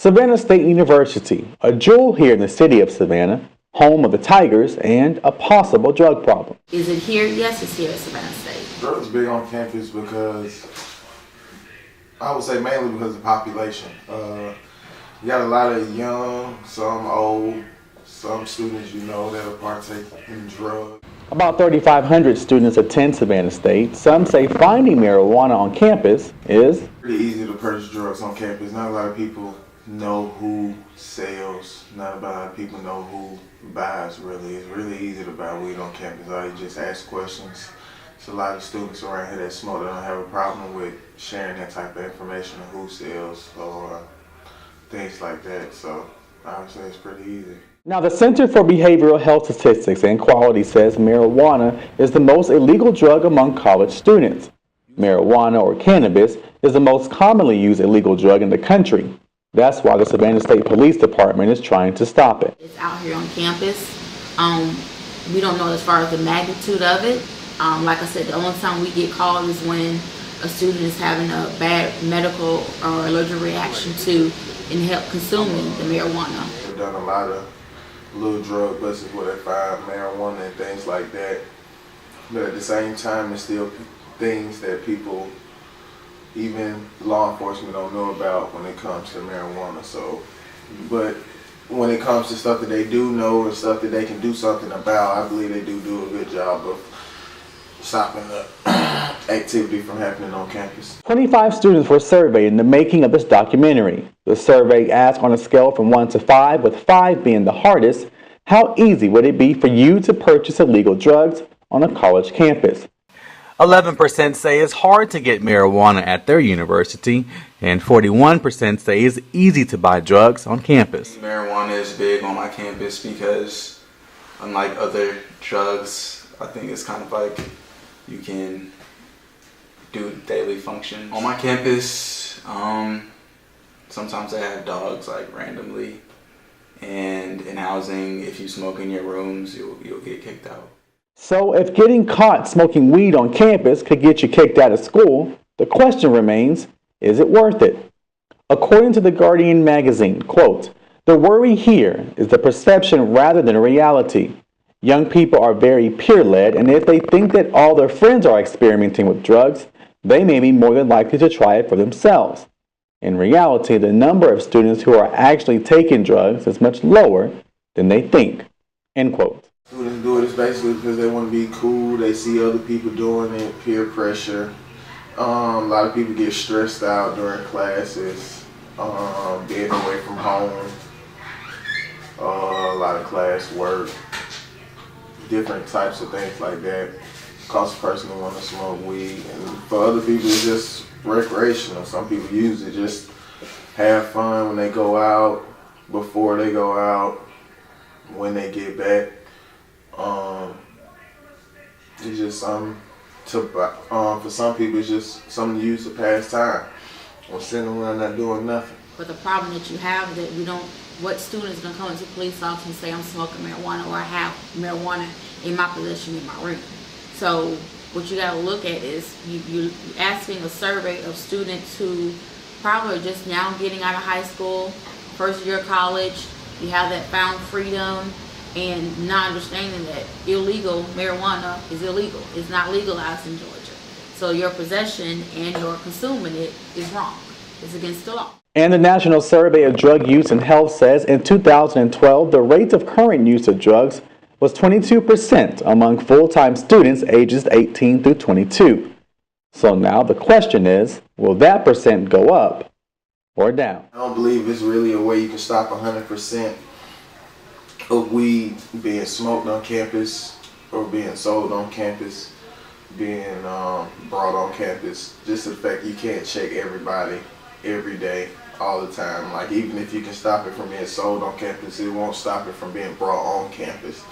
Savannah State University, a jewel here in the city of Savannah, home of the Tigers and a possible drug problem. Is it here? Yes, it's here at Savannah State. Drugs big on campus because, I would say mainly because of population. You got a lot of young, some old, some students that'll partake in drugs. About 3,500 students attend Savannah State. Some say finding marijuana on campus is Pretty easy to purchase drugs on campus. Not a lot of people know who sells. Not a lot of people know who buys, really. It's really easy to buy weed on campus. All you just ask questions. There's a lot of students around here that smoke that don't have a problem with sharing that type of information of who sells or things like that. So I would say it's pretty easy. Now, the Center for Behavioral Health Statistics and Quality says marijuana is the most illegal drug among college students. Marijuana, or cannabis, is the most commonly used illegal drug in the country. That's why the Savannah State Police Department is trying to stop it. It's out here on campus. We don't know as far as the magnitude of it. Like I said, the only time we get called is when a student is having a bad medical or allergic reaction to consuming the marijuana. We've done a lot of little drug busts where they find marijuana and things like that. But at the same time, there's still things that people, even law enforcement, don't know about when it comes to marijuana. So, but when it comes to stuff that they do know and stuff that they can do something about, I believe they do a good job of stopping the activity from happening on campus. 25 students were surveyed in the making of this documentary. The survey asked on a scale from 1 to 5, with 5 being the hardest, how easy would it be for you to purchase illegal drugs on a college campus? 11% say it's hard to get marijuana at their university, and 41% say it's easy to buy drugs on campus. Marijuana is big on my campus because, unlike other drugs, I think it's kind of like you can do daily function. On my campus, sometimes I have dogs like randomly, and in housing, if you smoke in your rooms, you'll get kicked out. So if getting caught smoking weed on campus could get you kicked out of school, the question remains, is it worth it? According to The Guardian magazine, quote, "The worry here is the perception rather than reality. Young people are very peer-led, and if they think that all their friends are experimenting with drugs, they may be more than likely to try it for themselves. In reality, the number of students who are actually taking drugs is much lower than they think." End quote. Students do it basically because they want to be cool. They see other people doing it, peer pressure. A lot of people get stressed out during classes, being away from home, a lot of class work, different types of things like that. Cause a person to want to smoke weed, and for other people it's just recreational. Some people use it just have fun when they go out, before they go out, when they get back. It's just something for some people it's just something to use to pass time or sitting around not doing nothing. But the problem that you have is that what student is going to come into the police office and say I'm smoking marijuana or I have marijuana in my possession in my room. So what you got to look at is you asking a survey of students who probably are just now getting out of high school, first year of college. You have that found freedom and not understanding that illegal marijuana is illegal. It's not legalized in Georgia. So your possession and your consuming it is wrong. It's against the law. And the National Survey of Drug Use and Health says in 2012, the rate of current use of drugs was 22% among full-time students ages 18 through 22. So now the question is, will that percent go up or down? I don't believe it's really a way you can stop 100% of weed being smoked on campus or being sold on campus, being brought on campus. Just the fact you can't check everybody every day, all the time. Like even if you can stop it from being sold on campus, it won't stop it from being brought on campus.